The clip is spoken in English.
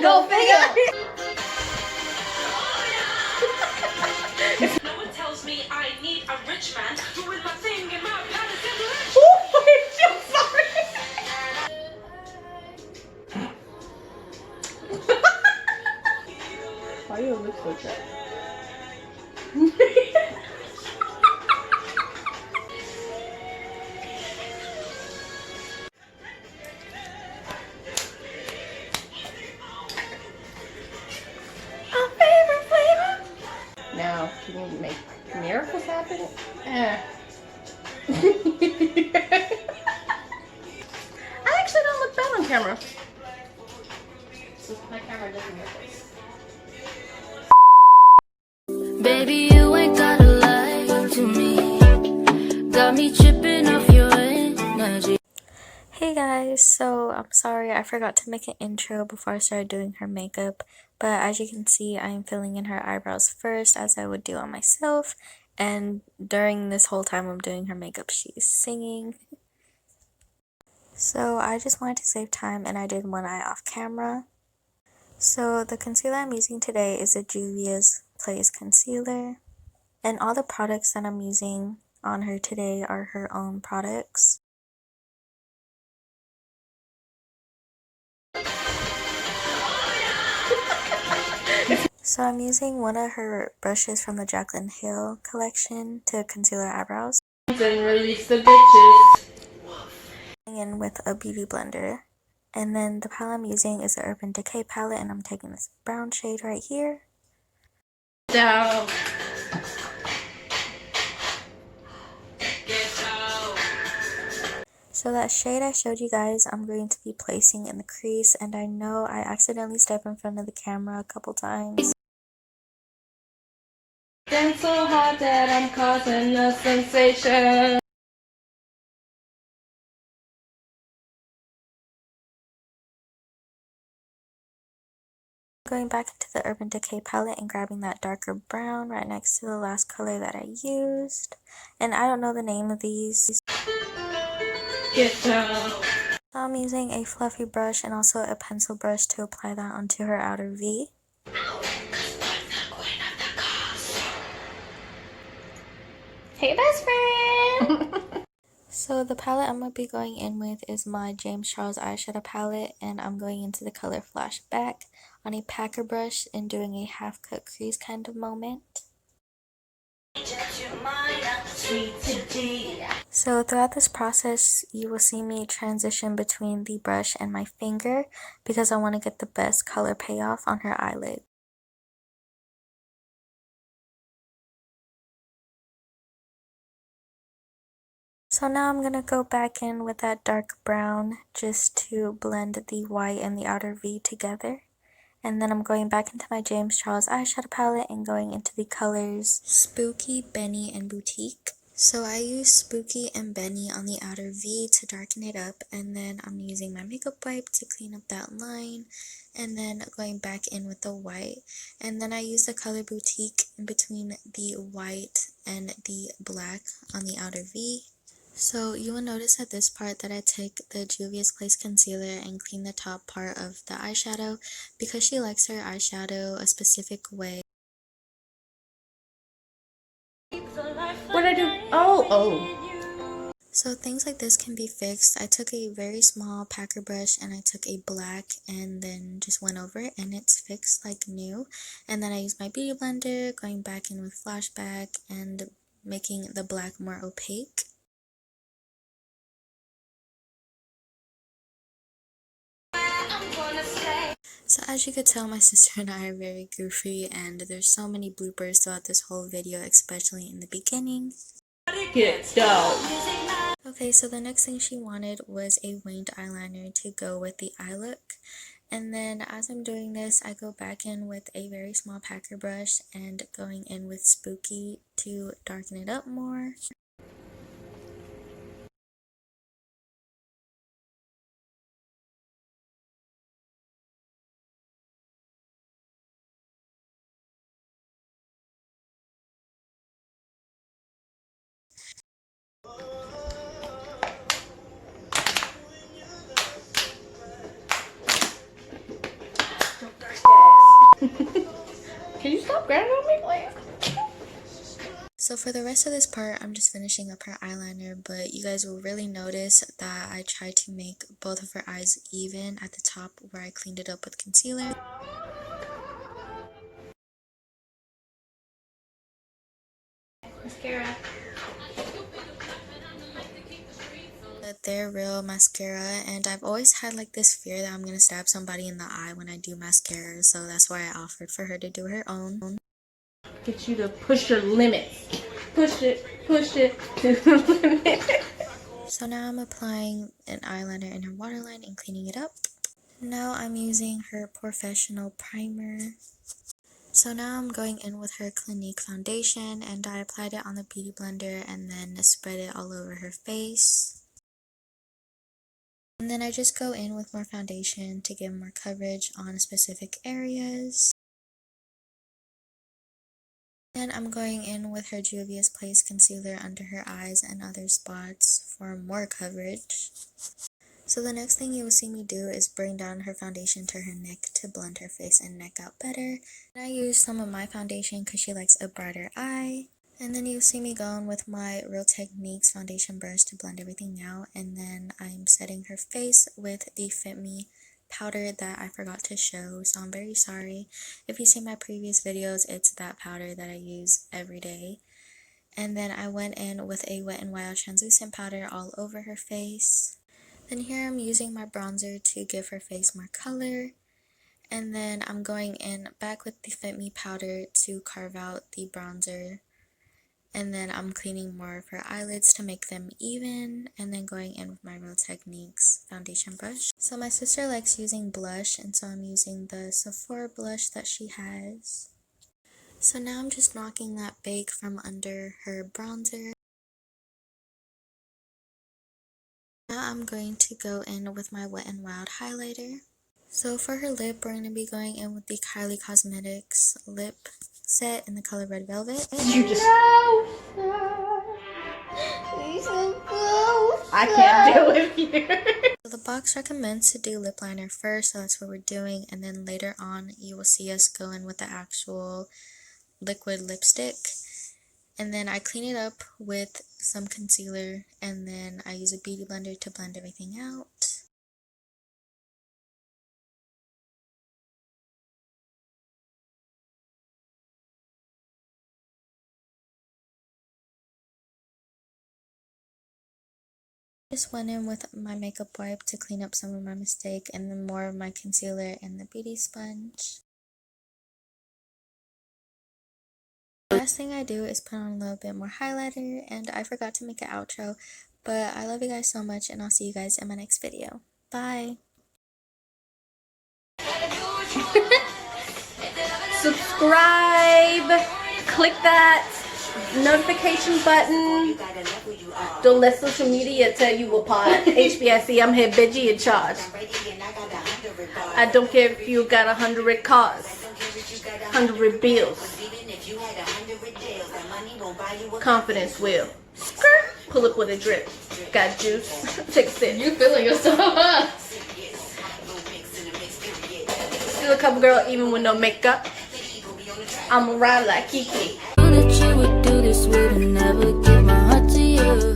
Go figure. No one tells me I need a rich man doing my thing in my palace and rich. I'm sorry. Why you look so sad? Our favorite flavor. Now, can you make miracles happen? I actually don't look bad on camera. My camera doesn't work this. Baby, you ain't gotta lie to me. Got me tripping off your energy. Hey guys, so I'm sorry I forgot to make an intro before I started doing her makeup, but as you can see I'm filling in her eyebrows first as I would do on myself, and during this whole time I'm doing her makeup she's singing. So I just wanted to save time and I did one eye off camera. So the concealer I'm using today is a Juvia's Place concealer, and all the products that I'm using on her today are her own products. So I'm using one of her brushes from the Jaclyn Hill collection to conceal her eyebrows. And release the bitches. In with a beauty blender. And then the palette I'm using is the Urban Decay palette, and I'm taking this brown shade right here. Down. So that shade I showed you guys, I'm going to be placing in the crease, and I know I accidentally stepped in front of the camera a couple times. Dance so hard that I'm causing a sensation. Going back into the Urban Decay palette and grabbing that darker brown right next to the last color that I used. And I don't know the name of these. Get down. So I'm using a fluffy brush and also a pencil brush to apply that onto her outer V. Hey, best friend. So the palette I'm going to be going in with is my James Charles eyeshadow palette, and I'm going into the color Flashback on a packer brush and doing a half cut crease kind of moment. So throughout this process, you will see me transition between the brush and my finger because I want to get the best color payoff on her eyelid. So now I'm going to go back in with that dark brown just to blend the white and the outer V together. And then I'm going back into my James Charles eyeshadow palette and going into the colors Spooky, Benny, and Boutique. So I use Spooky and Benny on the outer V to darken it up, and then I'm using my makeup wipe to clean up that line, and then going back in with the white. And then I use the color Boutique in between the white and the black on the outer V. So you will notice at this part that I took the Juvia's Place concealer and cleaned the top part of the eyeshadow because she likes her eyeshadow a specific way. What did I do? Oh. So things like this can be fixed. I took a very small packer brush and I took a black and then just went over it and it's fixed like new. And then I used my beauty blender, going back in with Flashback and making the black more opaque. So as you could tell, my sister and I are very goofy, and there's so many bloopers throughout this whole video, especially in the beginning. Get down. Okay, so the next thing she wanted was a winged eyeliner to go with the eye look. And then as I'm doing this, I go back in with a very small packer brush and going in with Spooky to darken it up more. Can you stop grabbing on me, please? So for the rest of this part, I'm just finishing up her eyeliner, but you guys will really notice that I tried to make both of her eyes even at the top where I cleaned it up with concealer. Mascara. They're real mascara, and I've always had like this fear that I'm gonna stab somebody in the eye when I do mascara, so that's why I offered for her to do her own. Get you to push your limits. Push it to the limit. So now I'm applying an eyeliner in her waterline and cleaning it up. Now I'm using her professional primer. So now I'm going in with her Clinique foundation, and I applied it on the beauty blender and then spread it all over her face. And then I just go in with more foundation to give more coverage on specific areas. Then I'm going in with her Juvia's Place concealer under her eyes and other spots for more coverage. So the next thing you will see me do is bring down her foundation to her neck to blend her face and neck out better. And I use some of my foundation because she likes a brighter eye. And then you'll see me going with my Real Techniques foundation brush to blend everything out. And then I'm setting her face with the Fit Me powder that I forgot to show. So I'm very sorry. If you see my previous videos, it's that powder that I use every day. And then I went in with a Wet n Wild translucent powder all over her face. Then here I'm using my bronzer to give her face more color. And then I'm going in back with the Fit Me powder to carve out the bronzer. And then I'm cleaning more of her eyelids to make them even, and then going in with my Real Techniques foundation brush. So my sister likes using blush, and so I'm using the Sephora blush that she has. So now I'm just knocking that bake from under her bronzer. Now I'm going to go in with my Wet n Wild highlighter. So for her lip, we're going to be going in with the Kylie Cosmetics lip set in the color Red Velvet. You just... I can't deal with you. So the box recommends to do lip liner first, so that's what we're doing, and then later on you will see us go in with the actual liquid lipstick. And then I clean it up with some concealer, and then I use a beauty blender to blend everything out. Just went in with my makeup wipe to clean up some of my mistake, and then more of my concealer and the beauty sponge. The last thing I do is put on a little bit more highlighter, and I forgot to make an outro, but I love you guys so much, and I'll see you guys in my next video. Bye! Subscribe, click that notification button. Don't let social media tell you what part. HBIC, I'm here, Benji in charge. I don't care if you got 100 cars, 100 bills. Confidence will. Skirt. Pull up with a drip. Got juice. Take a sip. You feeling yourself, huh? Still a couple girl even with no makeup. I'm around like Kiki. Knew that you would do this, would never give my heart to you.